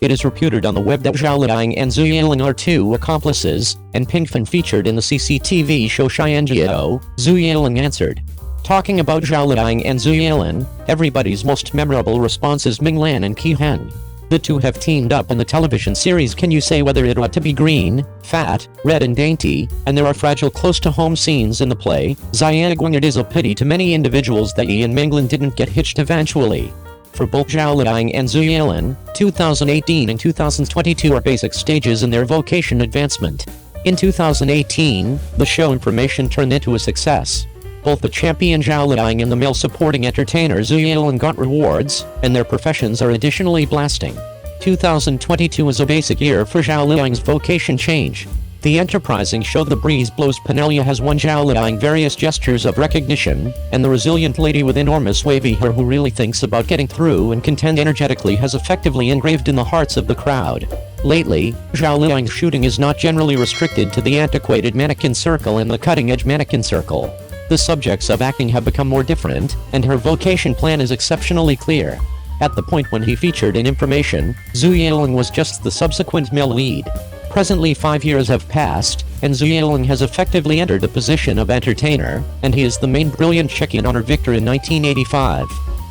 It is reputed on the web that Zhao Liying and Zhu Yilong are two accomplices, and Pinkfan featured in the CCTV show Xianjiao, Zhu Yilong answered. Talking about Zhao Liying and Zhu Yilong, everybody's most memorable response is Minglan and Qihan. The two have teamed up in the television series Can You Say Whether It Ought to Be Green, Fat, Red and Dainty, and there are fragile close-to-home scenes in the play. Ziyagwing, it is a pity to many individuals that Yi and Minglan didn't get hitched eventually. For both Zhao Liying and Zhu Yilong, 2018 and 2022 are basic stages in their vocation advancement. In 2018, the show Information turned into a success. Both the champion Zhao Liying and the male supporting entertainer Zhu Yilong got rewards, and their professions are additionally blasting. 2022 is a basic year for Zhao Liying's vocation change. The enterprising show The Breeze Blows Penelia has won Zhao Liying various gestures of recognition, and the resilient lady with enormous wavy hair who really thinks about getting through and contend energetically has effectively engraved in the hearts of the crowd. Lately, Zhao Liying's shooting is not generally restricted to the antiquated mannequin circle and the cutting-edge mannequin circle. The subjects of acting have become more different, and her vocation plan is exceptionally clear. At the point when he featured in Information, Zhu Yilong was just the subsequent male lead. Presently 5 years have passed, and Zhu Yilong has effectively entered the position of entertainer, and he is the main brilliant chicken honor victor in 1985.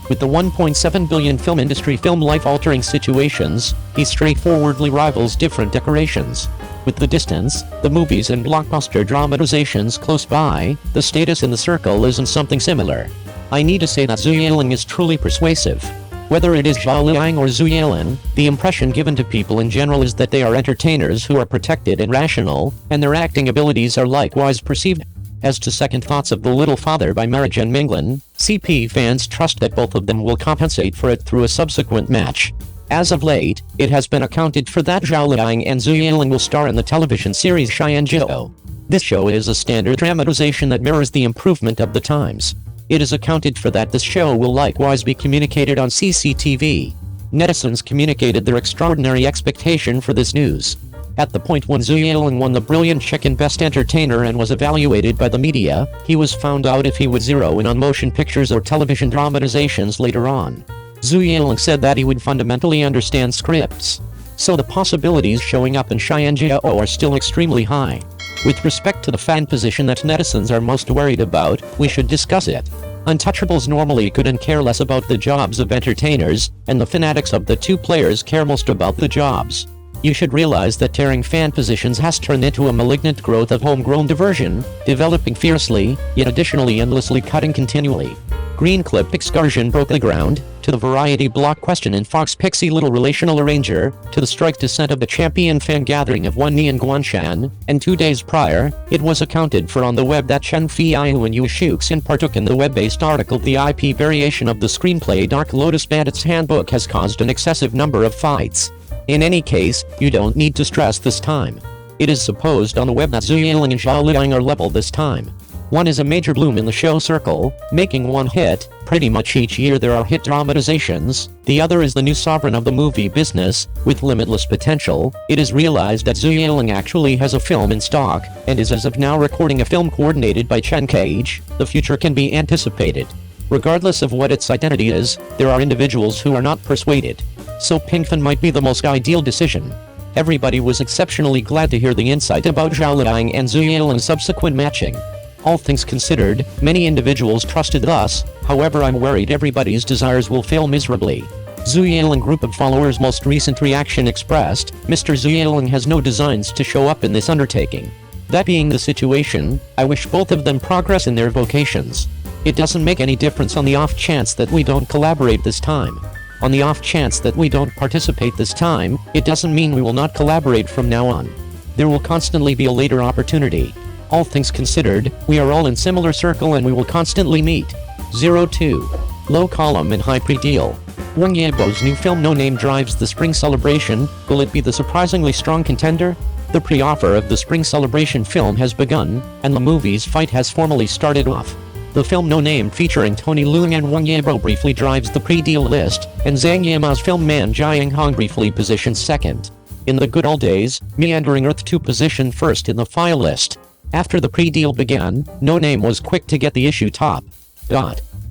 With the $1.7 billion film industry film life-altering situations, he straightforwardly rivals different decorations. With the distance, the movies and blockbuster dramatizations close by, the status in the circle isn't something similar. I need to say that Zhu Yilong is truly persuasive. Whether it is Zhao Liying or Zhu Yilong, the impression given to people in general is that they are entertainers who are protected and rational, and their acting abilities are likewise perceived. As to second thoughts of The Little Father by Marriage and Minglan, CP fans trust that both of them will compensate for it through a subsequent match. As of late, it has been accounted for that Zhao Liying and Zhu Yilong will star in the television series Xianjiao. This show is a standard dramatization that mirrors the improvement of the times. It is accounted for that this show will likewise be communicated on CCTV. Netizens communicated their extraordinary expectation for this news. At the point when Zhu Yilong won the Brilliant Chicken Best Entertainer and was evaluated by the media, he was found out if he would zero in on motion pictures or television dramatizations later on. Zhu Yilong said that he would fundamentally understand scripts. So the possibilities showing up in Xianjiao are still extremely high. With respect to the fan position that netizens are most worried about, we should discuss it. Untouchables normally couldn't care less about the jobs of entertainers, and the fanatics of the two players care most about the jobs. You should realize that tearing fan positions has turned into a malignant growth of homegrown diversion, developing fiercely, yet additionally endlessly cutting continually. Green Clip Excursion broke the ground, to the Variety Block question in Fox Pixie Little Relational Arranger, to the strike descent of the champion fan gathering of Wan Ni and Guanshan, and 2 days prior, it was accounted for on the web that Chen Fiyu and Yu Shuxin partook in the web-based article. The IP variation of the screenplay Dark Lotus Bandit's Handbook has caused an excessive number of fights. In any case, you don't need to stress this time. It is supposed on the web that Zhu Yilong and Zhao Liying are level this time. One is a major bloom in the show circle, making one hit. Pretty much each year there are hit dramatizations. The other is the new sovereign of the movie business, with limitless potential. It is realized that Zhu Yilong actually has a film in stock, and is as of now recording a film coordinated by Chen Cage. The future can be anticipated. Regardless of what its identity is, there are individuals who are not persuaded. So Pinkfan might be the most ideal decision. Everybody was exceptionally glad to hear the insight about Zhao Liying and Zhu Yilong's subsequent matching. All things considered, many individuals trusted us. However, I'm worried everybody's desires will fail miserably. Zhu Yilong group of followers most recent reaction expressed, Mr. Zhu Yilong has no designs to show up in this undertaking. That being the situation, I wish both of them progress in their vocations. It doesn't make any difference on the off chance that we don't collaborate this time. On the off chance that we don't participate this time, it doesn't mean we will not collaborate from now on. There will constantly be a later opportunity. All things considered, we are all in similar circle and we will constantly meet. 02. Low column and high pre-deal. Wang Yibo's new film No Name drives the spring celebration. Will it be the surprisingly strong contender? The pre-offer of the spring celebration film has begun, and the movie's fight has formally started off. The film No Name featuring Tony Leung and Wang Yibo briefly drives the pre-deal list, and Zhang Yimou's film Man Jiang Hong briefly positions second. In the good old days, Meandering Earth 2 positioned first in the file list. After the pre-deal began, No Name was quick to get the issue top.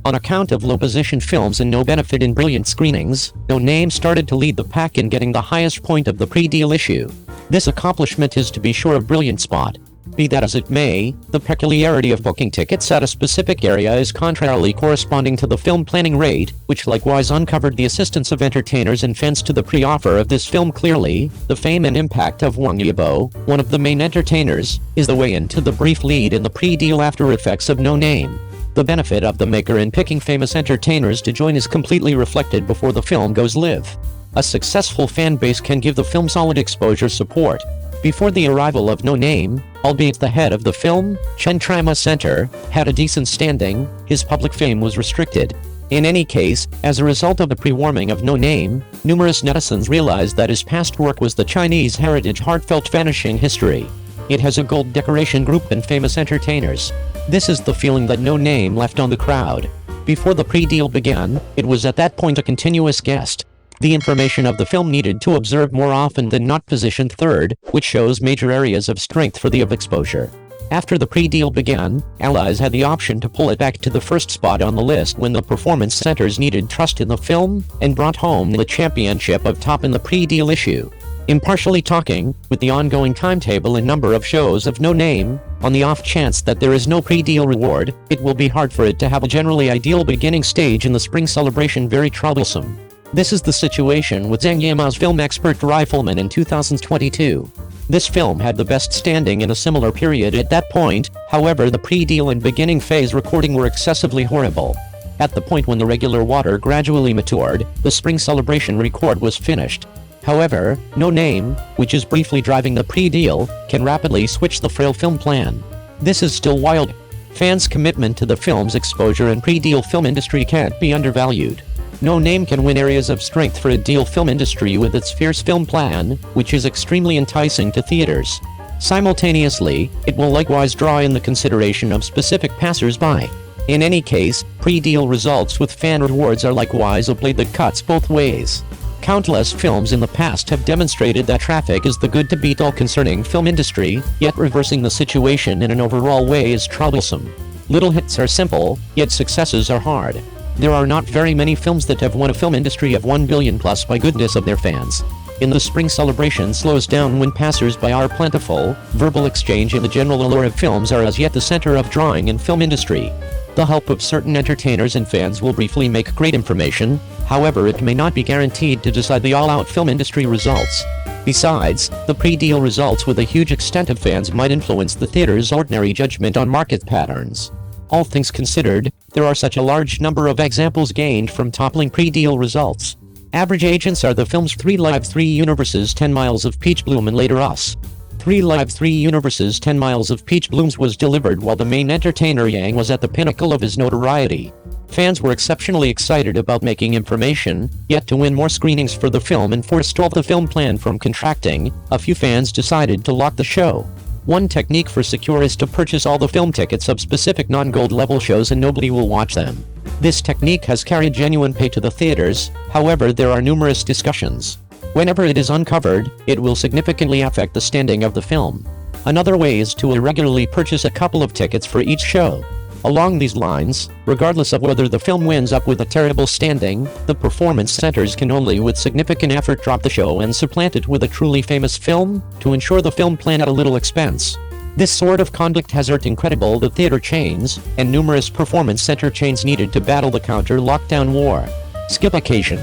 On account of low-position films and no benefit in brilliant screenings, No Name started to lead the pack in getting the highest point of the pre-deal issue. This accomplishment is to be sure a brilliant spot. Be that as it may, the peculiarity of booking tickets at a specific area is contrarily corresponding to the film planning rate, which likewise uncovered the assistance of entertainers and fans to the pre-offer of this film clearly. The fame and impact of Wang Yibo, one of the main entertainers, is the way into the brief lead in the pre-deal after effects of No Name. The benefit of the maker in picking famous entertainers to join is completely reflected before the film goes live. A successful fan base can give the film solid exposure support. Before the arrival of No Name, albeit the head of the film, Chen Trama Center, had a decent standing, his public fame was restricted. In any case, as a result of the pre-warming of No Name, numerous netizens realized that his past work was the Chinese heritage heartfelt vanishing history. It has a gold decoration group and famous entertainers. This is the feeling that No Name left on the crowd. Before the pre-deal began, it was at that point a continuous guest. The information of the film needed to observe more often than not positioned third, which shows major areas of strength for the exposure. After the pre-deal began, allies had the option to pull it back to the first spot on the list when the performance centers needed trust in the film, and brought home the championship of top in the pre-deal issue. Impartially talking, with the ongoing timetable and number of shows of No Name, on the off chance that there is no pre-deal reward, it will be hard for it to have a generally ideal beginning stage in the spring celebration, very troublesome. This is the situation with Zhang Yimou's film Expert Rifleman in 2022. This film had the best standing in a similar period at that point, however the pre-deal and beginning phase recording were excessively horrible. At the point when the regular water gradually matured, the spring celebration record was finished. However, No Name, which is briefly driving the pre-deal, can rapidly switch the frail film plan. This is still wild. Fans' commitment to the film's exposure and pre-deal film industry can't be undervalued. No Name can win areas of strength for a deal film industry with its fierce film plan, which is extremely enticing to theaters. Simultaneously, it will likewise draw in the consideration of specific passers-by. In any case, pre-deal results with fan rewards are likewise a blade that cuts both ways. Countless films in the past have demonstrated that traffic is the good to beat all concerning film industry, yet reversing the situation in an overall way is troublesome. Little hits are simple, yet successes are hard. There are not very many films that have won a film industry of 1 billion plus by goodness of their fans. In the spring celebration slows down when passers-by are plentiful, verbal exchange and the general allure of films are as yet the center of drawing in film industry. The help of certain entertainers and fans will briefly make great information, however it may not be guaranteed to decide the all-out film industry results. Besides, the pre-deal results with a huge extent of fans might influence the theater's ordinary judgment on market patterns. All things considered, there are such a large number of examples gained from toppling pre-deal results. Average agents are the films 3 Live 3 Universes 10 Miles of Peach Bloom and Later Us. 3 Live 3 Universes 10 Miles of Peach Blooms was delivered while the main entertainer Yang was at the pinnacle of his notoriety. Fans were exceptionally excited about making information, yet to win more screenings for the film and forestall the film plan from contracting, a few fans decided to lock the show. One technique for secure is to purchase all the film tickets of specific non-gold level shows and nobody will watch them. This technique has carried genuine pay to the theaters, however there are numerous discussions. Whenever it is uncovered, it will significantly affect the standing of the film. Another way is to irregularly purchase a couple of tickets for each show. Along these lines, regardless of whether the film wins up with a terrible standing, the performance centers can only with significant effort drop the show and supplant it with a truly famous film, to ensure the film plan at a little expense. This sort of conduct has hurt incredible the theater chains, and numerous performance center chains needed to battle the counter-lockdown war. Skip occasion.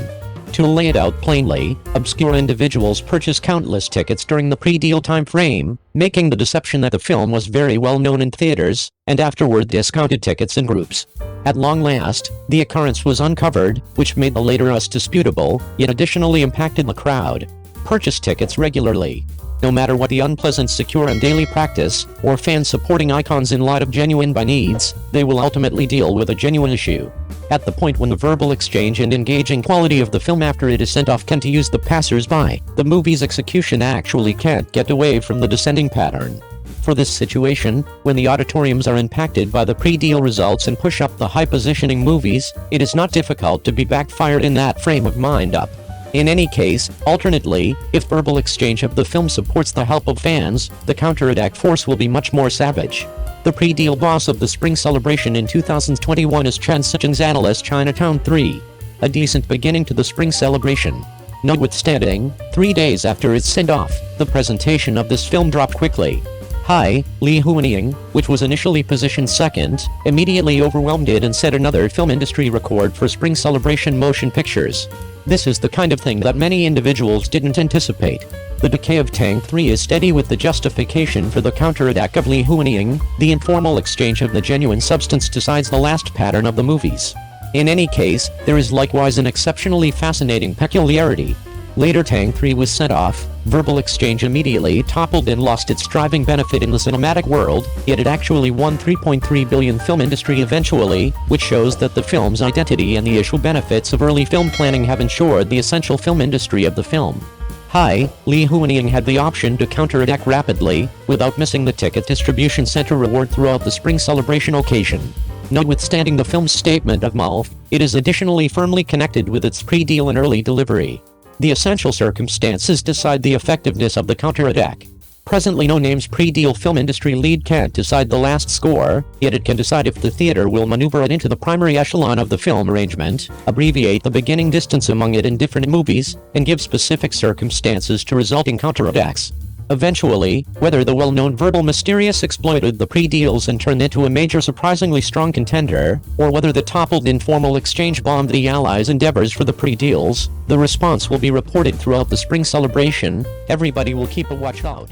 To lay it out plainly, obscure individuals purchase countless tickets during the pre-deal time frame, making the deception that the film was very well known in theaters, and afterward discounted tickets in groups. At long last, the occurrence was uncovered, which made the later us disputable, yet additionally impacted the crowd. Purchase tickets regularly. No matter what the unpleasant secure and daily practice, or fans supporting icons in light of genuine buy needs, they will ultimately deal with a genuine issue. At the point when the verbal exchange and engaging quality of the film after it is sent off can use the passers-by, the movie's execution actually can't get away from the descending pattern. For this situation, when the auditoriums are impacted by the pre-deal results and push up the high-positioning movies, it is not difficult to be backfired in that frame of mind up. In any case, alternately, if verbal exchange of the film supports the help of fans, the counterattack force will be much more savage. The pre-deal boss of the spring celebration in 2021 is Transition's analyst Chinatown 3. A decent beginning to the spring celebration. Notwithstanding, 3 days after its send-off, the presentation of this film dropped quickly. Hi, Liying, which was initially positioned second, immediately overwhelmed it and set another film industry record for spring celebration motion pictures. This is the kind of thing that many individuals didn't anticipate. The decay of Tang 3 is steady with the justification for the counterattack of Liying. The informal exchange of the genuine substance decides the last pattern of the movies. In any case, there is likewise an exceptionally fascinating peculiarity. Later Tang 3 was sent off, verbal exchange immediately toppled and lost its driving benefit in the cinematic world, yet it actually won $3.3 billion film industry eventually, which shows that the film's identity and the issue benefits of early film planning have ensured the essential film industry of the film. Hi, Liying had the option to counterattack rapidly, without missing the ticket distribution center reward throughout the spring celebration occasion. Notwithstanding the film's statement of MALF, it is additionally firmly connected with its pre-deal and early delivery. The essential circumstances decide the effectiveness of the counterattack. Presently no name's pre-deal film industry lead can't decide the last score, yet it can decide if the theater will maneuver it into the primary echelon of the film arrangement, abbreviate the beginning distance among it in different movies, and give specific circumstances to resulting counterattacks. Eventually, whether the well-known verbal mysterious exploited the pre-deals and turned into a major surprisingly strong contender, or whether the toppled informal exchange bombed the Allies' endeavors for the pre-deals, the response will be reported throughout the spring celebration. Everybody will keep a watch out.